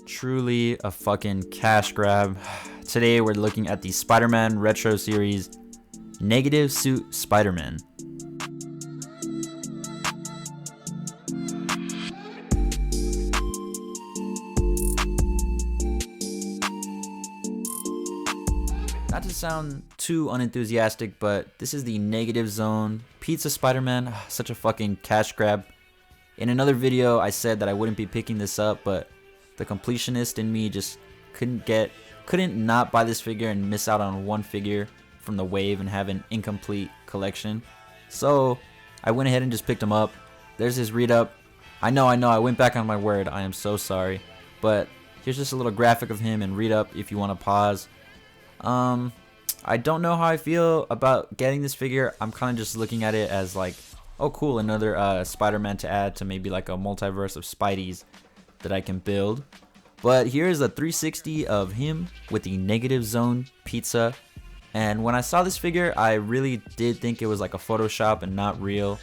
Truly a fucking cash grab. Today we're looking at the Spider-Man Retro Series Negative Suit Spider-Man. Not to sound too unenthusiastic, but this is the Negative Zone Pizza Spider-Man. Such a fucking cash grab. In another video I said that I wouldn't be picking this up, but the completionist in me just couldn't not buy this figure and miss out on one figure from the wave and have an incomplete collection. So I went ahead and just picked him up. There's his read up. I know, I went back on my word. I am so sorry. But here's just a little graphic of him and read up if you want to pause. I don't know how I feel about getting this figure. I'm kind of just looking at it as like, oh cool, another Spider-Man to add to maybe like a multiverse of Spideys that I can build. But here's a 360 of him with the Negative Zone Pizza. And when I saw this figure, I really did think it was like a Photoshop and not real.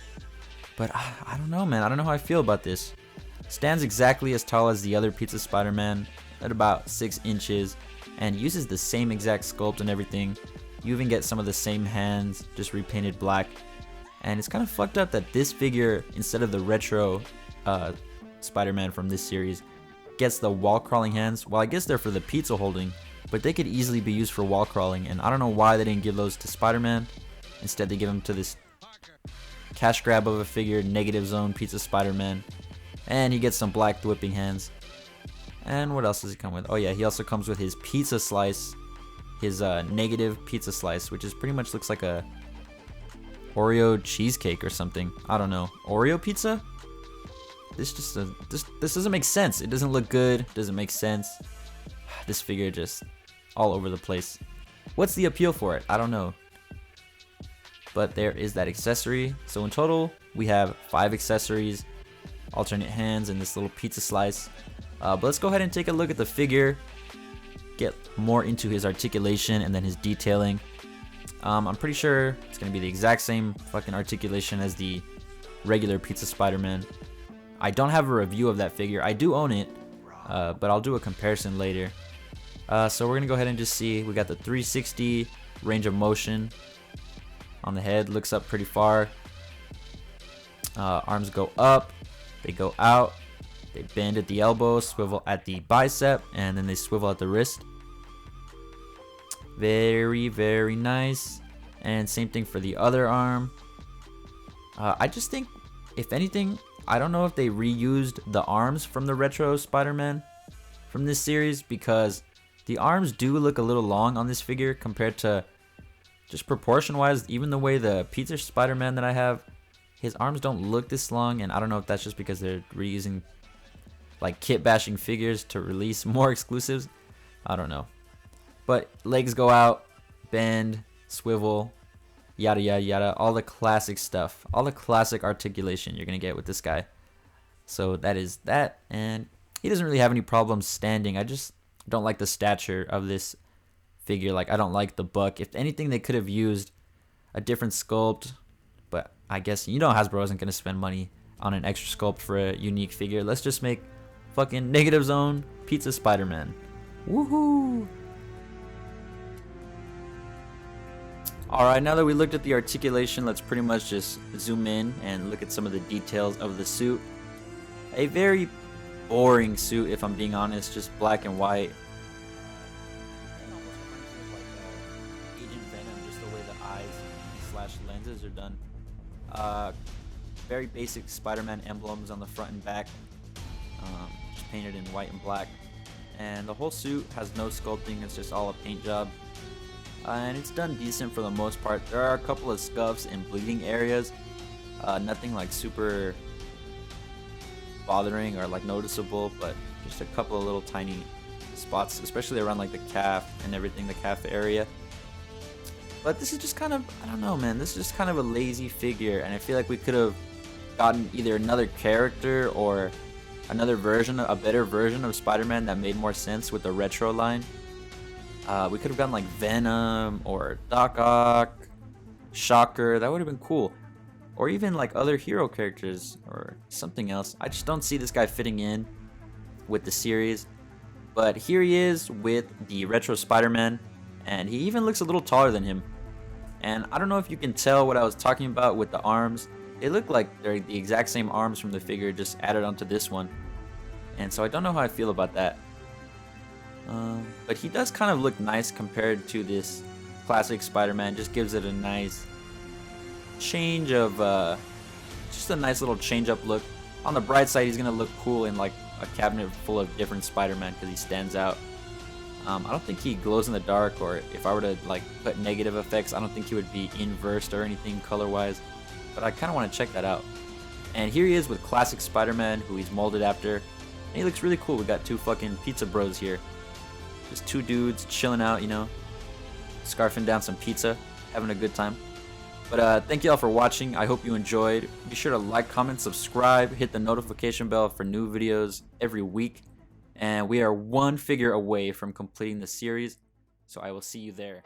But I don't know, man. I don't know how I feel about this. Stands exactly as tall as the other Pizza Spider-Man at about 6 inches and uses the same exact sculpt and everything. You even get some of the same hands, just repainted black. And it's kind of fucked up that this figure, instead of the retro Spider-Man from this series, gets the wall crawling hands. Well, I guess they're for the pizza holding, but they could easily be used for wall crawling, and I don't know why they didn't give those to Spider-Man. Instead they give them to this cash grab of a figure, Negative Zone Pizza Spider-Man, and he gets some black whipping hands. And what else does he come with? Oh yeah, he also comes with his pizza slice, his negative pizza slice, which is pretty much looks like a Oreo cheesecake or something. I don't know. Oreo pizza? This doesn't make sense. It doesn't look good. Doesn't make sense. This figure just all over the place. What's the appeal for it? I don't know. But there is that accessory. So in total, we have 5 accessories, alternate hands, and this little pizza slice. But let's go ahead and take a look at the figure. Get more into his articulation and then his detailing. I'm pretty sure it's gonna be the exact same fucking articulation as the regular Pizza Spider-Man. I don't have a review of that figure. I do own it, but I'll do a comparison later. So we're gonna go ahead and just see. We got the 360 range of motion on the head. Looks up pretty far. Arms go up, they go out, they bend at the elbow, swivel at the bicep, and then they swivel at the wrist. Very, very nice. And same thing for the other arm. I just think, if anything, I don't know if they reused the arms from the retro Spider-Man from this series, because the arms do look a little long on this figure compared to just proportion wise. Even the way the Pizza Spider-Man that I have, his arms don't look this long, and I don't know if that's just because they're reusing like kit bashing figures to release more exclusives. I don't know. But legs go out, bend, swivel, yada yada yada, all the classic stuff, all the classic articulation you're gonna get with this guy. So that is that, and he doesn't really have any problems standing. I just don't like the stature of this figure. Like, I don't like the buck. If anything, they could have used a different sculpt, but I guess, you know, Hasbro isn't gonna spend money on an extra sculpt for a unique figure. Let's just make fucking Negative Zone Pizza Spider-Man. Woohoo! Alright, now that we looked at the articulation, let's pretty much just zoom in and look at some of the details of the suit. A very boring suit, if I'm being honest, just black and white. Agent Venom, just the way the eyes / lenses are done. Very basic Spider-Man emblems on the front and back, just painted in white and black. And the whole suit has no sculpting, it's just all a paint job. And it's done decent for the most part. There are a couple of scuffs and bleeding areas. Nothing like super bothering or like noticeable, but just a couple of little tiny spots, especially around like the calf and everything, the calf area. But this is just kind of, I don't know, man, this is just kind of a lazy figure, and I feel like we could have gotten either another character or another version, a better version of Spider-Man that made more sense with the retro line. We could have gotten like Venom or Doc Ock, Shocker. That would have been cool. Or even like other hero characters or something else. I just don't see this guy fitting in with the series. But here he is with the retro Spider-Man, and he even looks a little taller than him. And I don't know if you can tell what I was talking about with the arms. They look like they're the exact same arms from the figure, just added onto this one. And so I don't know how I feel about that. But he does kind of look nice compared to this classic Spider-Man. Just gives it a nice change of, just a nice little change up look. On the bright side, he's gonna look cool in like a cabinet full of different Spider-Man because he stands out. I don't think he glows in the dark, or if I were to like put negative effects, I don't think he would be inversed or anything color-wise. But I kind of want to check that out. And here he is with classic Spider-Man, who he's molded after. And he looks really cool. We got two fucking pizza bros here. Just two dudes chilling out, you know, scarfing down some pizza, having a good time. But thank you all for watching. I hope you enjoyed. Be sure to like, comment, subscribe, hit the notification bell for new videos every week. And we are one figure away from completing the series, so I will see you there.